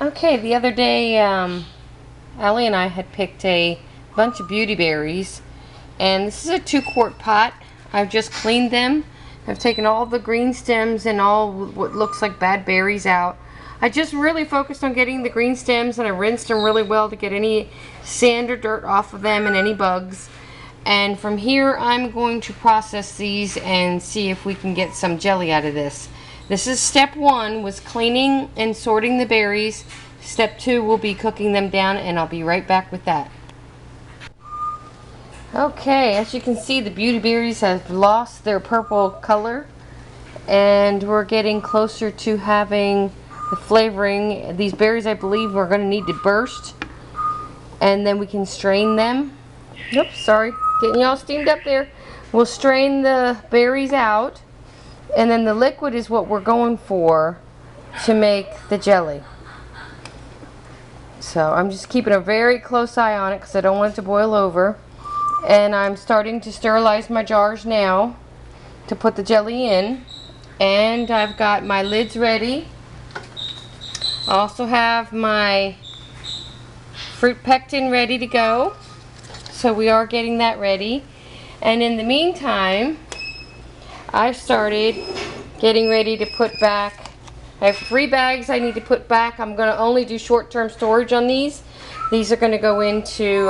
Okay, the other day, Ellie and I had picked a bunch of beauty berries, and this is a 2-quart pot. I've just cleaned them. I've taken all the green stems and all what looks like bad berries out. I just really focused on getting the green stems, and I rinsed them really well to get any sand or dirt off of them and any bugs. And from here, I'm going to process these and see if we can get some jelly out of this. This is step 1, was cleaning and sorting the berries. Step 2 will be cooking them down, and I'll be right back with that. Okay, as you can see, the beauty berries have lost their purple color, and we're getting closer to having the flavoring. These berries, I believe, are going to need to burst, and then we can strain them. Oops, sorry, getting y'all steamed up there. We'll strain the berries out, and then the liquid is what we're going for to make the jelly. So I'm just keeping a very close eye on it because I don't want it to boil over. And I'm starting to sterilize my jars now to put the jelly in. And I've got my lids ready. I also have my fruit pectin ready to go. So we are getting that ready. And in the meantime, I've started getting ready to put back. I have 3 bags I need to put back. I'm going to only do short-term storage on these. These are going to go into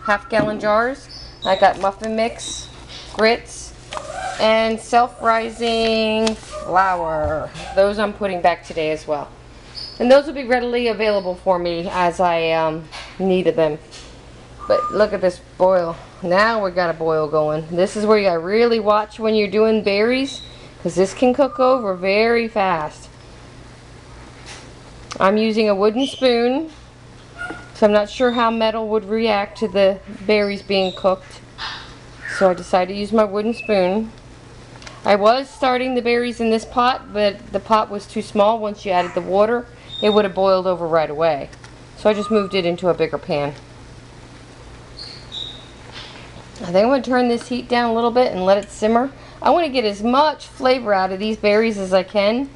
half-gallon jars. I got muffin mix, grits, and self-rising flour. Those I'm putting back today as well. And those will be readily available for me as I needed them. But look at this boil. Now we got a boil going. This is where you gotta really watch when you're doing berries, because this can cook over very fast. I'm using a wooden spoon, so I'm not sure how metal would react to the berries being cooked. So I decided to use my wooden spoon. I was starting the berries in this pot, but the pot was too small. Once you added the water, it would have boiled over right away. So I just moved it into a bigger pan. I think I'm going to turn this heat down a little bit and let it simmer. I want to get as much flavor out of these berries as I can,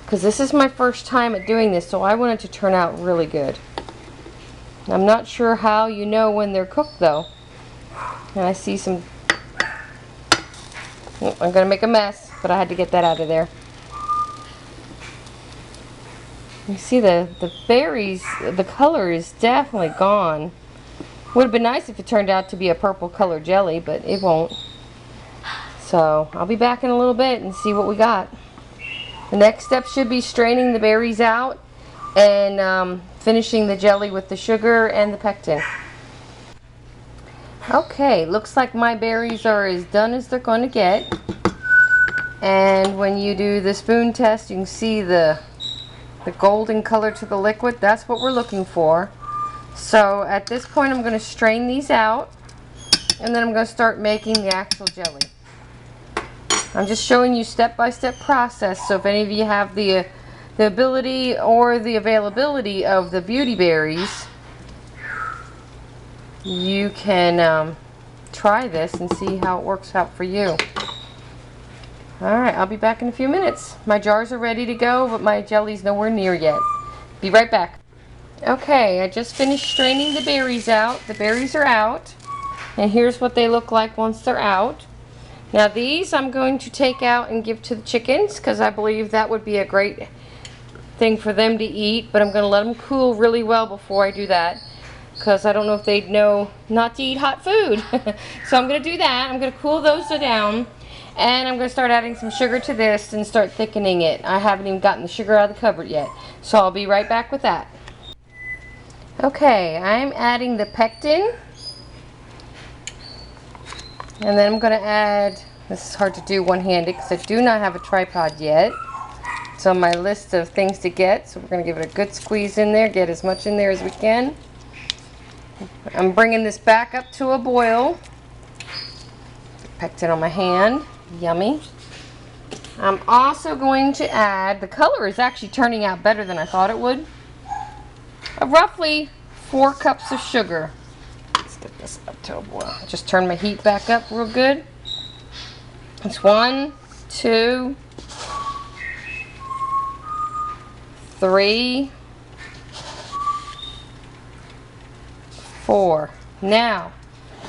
because this is my first time at doing this, so I want it to turn out really good. I'm not sure how you know when they're cooked though. And I see some... Oh, I'm going to make a mess, but I had to get that out of there. You see the berries, the color is definitely gone. Would have been nice if it turned out to be a purple color jelly, but it won't. So I'll be back in a little bit and see what we got. The next step should be straining the berries out and finishing the jelly with the sugar and the pectin. Okay, looks like my berries are as done as they're going to get. And when you do the spoon test, you can see the golden color to the liquid. That's what we're looking for. So at this point, I'm going to strain these out, and then I'm going to start making the actual jelly. I'm just showing you step-by-step process, so if any of you have the ability or the availability of the beauty berries, you can try this and see how it works out for you. Alright, I'll be back in a few minutes. My jars are ready to go, but my jelly's nowhere near yet. Be right back. Okay, I just finished straining the berries out. The berries are out, and here's what they look like once they're out. Now these I'm going to take out and give to the chickens, because I believe that would be a great thing for them to eat, but I'm going to let them cool really well before I do that, because I don't know if they'd know not to eat hot food. So I'm going to do that. I'm going to cool those down, and I'm going to start adding some sugar to this and start thickening it. I haven't even gotten the sugar out of the cupboard yet, so I'll be right back with that. Okay, I'm adding the pectin, and then I'm going to add, this is hard to do one-handed because I do not have a tripod yet. It's on my list of things to get, so we're going to give it a good squeeze in there, get as much in there as we can. I'm bringing this back up to a boil. Pectin on my hand, yummy. I'm also going to add, the color is actually turning out better than I thought it would. Roughly 4 cups of sugar. Let's get this up to a boil. Just turn my heat back up real good. It's 1, 2, 3, 4. Now,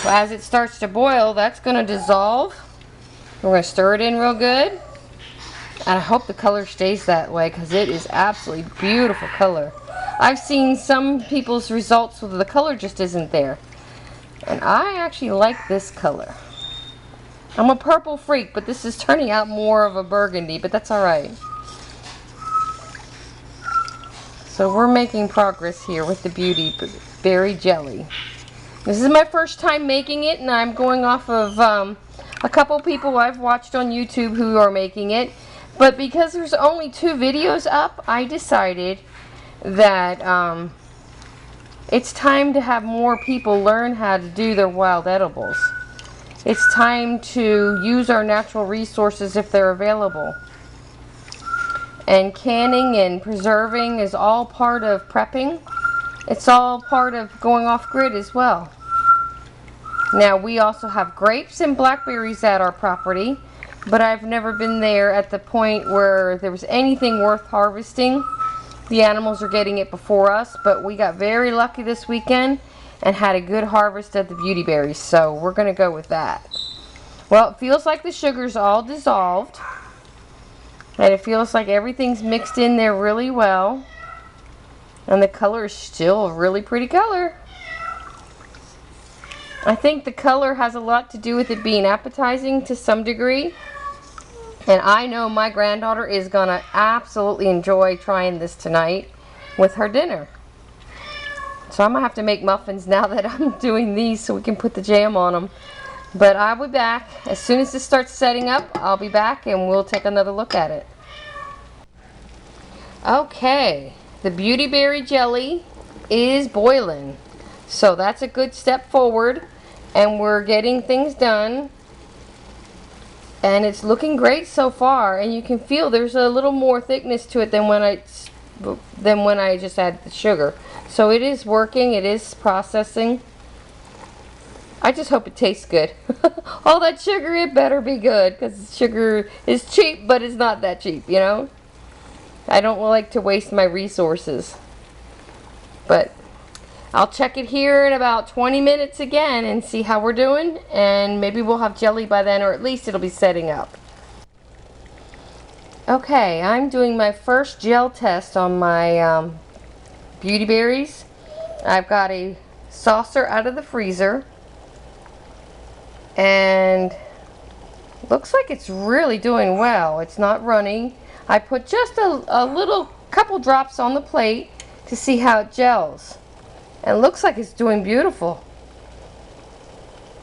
as it starts to boil, that's going to dissolve. We're going to stir it in real good. And I hope the color stays that way because it is absolutely beautiful color. I've seen some people's results where the color just isn't there. And I actually like this color. I'm a purple freak, but this is turning out more of a burgundy, but that's alright. So we're making progress here with the Beauty Berry Jelly. This is my first time making it, and I'm going off of a couple people I've watched on YouTube who are making it. But because there's only 2 videos up, I decided that it's time to have more people learn how to do their wild edibles. It's time to use our natural resources if they're available. And canning and preserving is all part of prepping. It's all part of going off grid as well. Now we also have grapes and blackberries at our property, but I've never been there at the point where there was anything worth harvesting. The animals are getting it before us, but we got very lucky this weekend and had a good harvest of the beauty berries, so we're going to go with that. Well, it feels like the sugar's all dissolved, and it feels like everything's mixed in there really well, and the color is still a really pretty color. I think the color has a lot to do with it being appetizing to some degree. And I know my granddaughter is going to absolutely enjoy trying this tonight with her dinner. So I'm going to have to make muffins now that I'm doing these so we can put the jam on them. But I'll be back. As soon as this starts setting up, I'll be back and we'll take another look at it. Okay, the Beauty Berry Jelly is boiling. So that's a good step forward. And we're getting things done. And it's looking great so far, and you can feel there's a little more thickness to it than when I just added the sugar. So it is working, it is processing. I just hope it tastes good. All that sugar, it better be good, because sugar is cheap, but it's not that cheap, you know? I don't like to waste my resources. But I'll check it here in about 20 minutes again and see how we're doing, and maybe we'll have jelly by then, or at least it'll be setting up. Okay, I'm doing my first gel test on my beauty berries. I've got a saucer out of the freezer, and looks like it's really doing well. It's not running. I put just a little couple drops on the plate to see how it gels. And it looks like it's doing beautiful.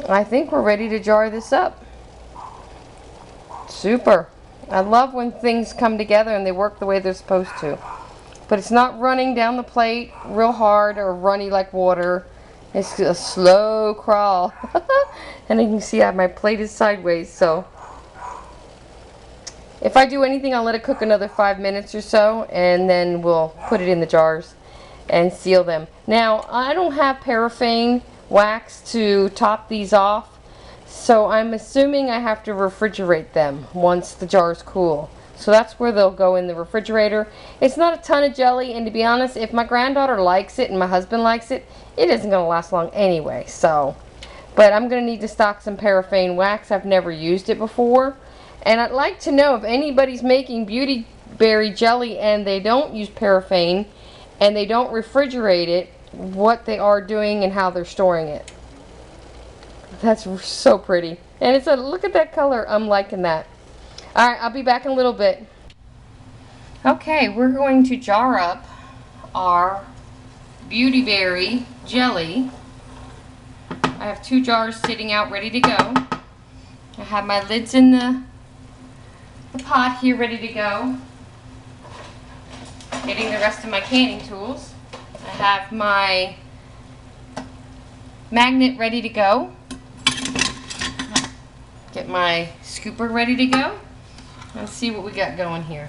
I think we're ready to jar this up. Super. I love when things come together and they work the way they're supposed to. But it's not running down the plate real hard or runny like water. It's a slow crawl. And you can see my plate is sideways, so if I do anything, I'll let it cook another 5 minutes or so, and then we'll put it in the jars and seal them. Now, I don't have paraffin wax to top these off, so I'm assuming I have to refrigerate them once the jars cool. So that's where they'll go in the refrigerator. It's not a ton of jelly, and to be honest, if my granddaughter likes it and my husband likes it, it isn't going to last long anyway. So, but I'm going to need to stock some paraffin wax. I've never used it before, and I'd like to know if anybody's making beauty berry jelly and they don't use paraffin and they don't refrigerate it, what they are doing and how they're storing it. That's so pretty. And it's a, look at that color. I'm liking that. Alright, I'll be back in a little bit. Okay, we're going to jar up our beauty berry jelly. I have 2 jars sitting out ready to go. I have my lids in the pot here ready to go. Getting the rest of my canning tools. I have my magnet ready to go. Get my scooper ready to go. Let's see what we got going here.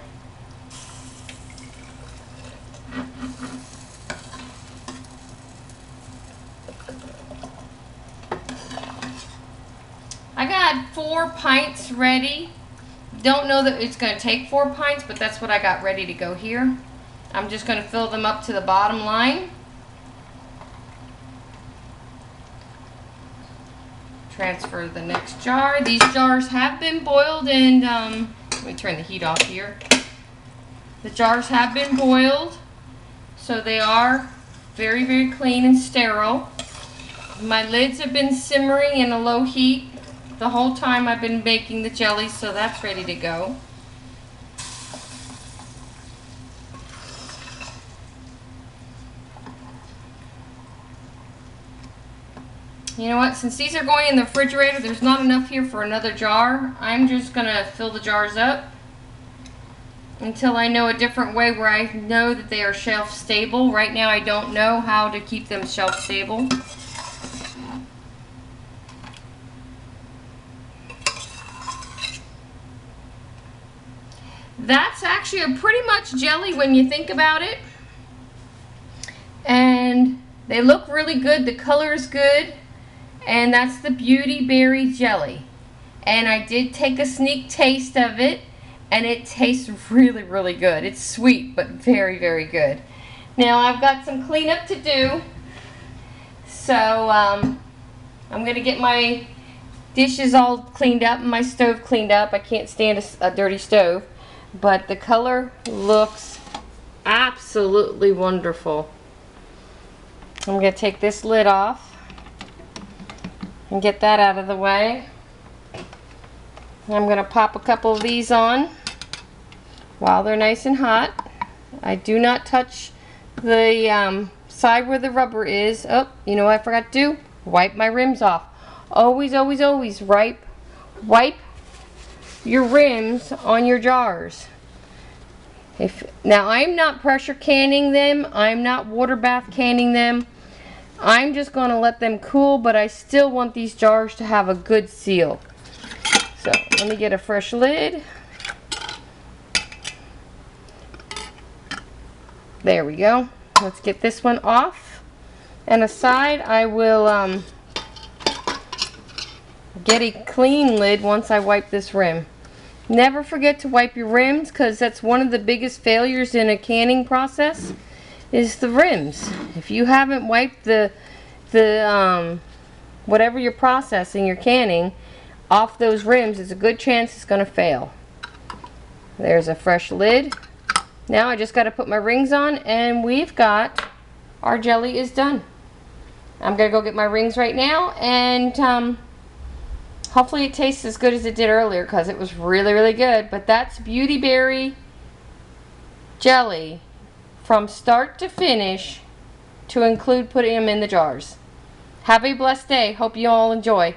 I got 4 pints ready. Don't know that it's going to take 4 pints, but that's what I got ready to go here. I'm just going to fill them up to the bottom line. transfer the next jar. These jars have been boiled, and let me turn the heat off here. The jars have been boiled, so they are very, very clean and sterile. My lids have been simmering in a low heat the whole time I've been making the jelly, so that's ready to go. You know what, since these are going in the refrigerator, there's not enough here for another jar. I'm just going to fill the jars up until I know a different way where I know that they are shelf stable. Right now I don't know how to keep them shelf stable. That's actually a pretty much jelly when you think about it. And they look really good, the color is good. And that's the Beauty Berry Jelly. And I did take a sneak taste of it, and it tastes really, really good. It's sweet, but very, very good. Now I've got some cleanup to do. So I'm going to get my dishes all cleaned up and my stove cleaned up. I can't stand a dirty stove. But the color looks absolutely wonderful. I'm going to take this lid off and get that out of the way. I'm going to pop a couple of these on while they're nice and hot. I do not touch the side where the rubber is. Oh, you know what I forgot to do? Wipe my rims off. Always, always, always wipe your rims on your jars. Now I'm not pressure canning them. I'm not water bath canning them. I'm just going to let them cool, but I still want these jars to have a good seal. So let me get a fresh lid. There we go. Let's get this one off and aside. I will get a clean lid once I wipe this rim. Never forget to wipe your rims, because that's one of the biggest failures in a canning process is the rims. If you haven't wiped the whatever you're processing, your canning, off those rims, it's a good chance it's going to fail. There's a fresh lid. Now I just got to put my rings on, and we've got our jelly is done. I'm going to go get my rings right now, and hopefully it tastes as good as it did earlier, because it was really, really good. But that's Beauty Berry Jelly from start to finish, to include putting them in the jars. Have a blessed day. Hope you all enjoy.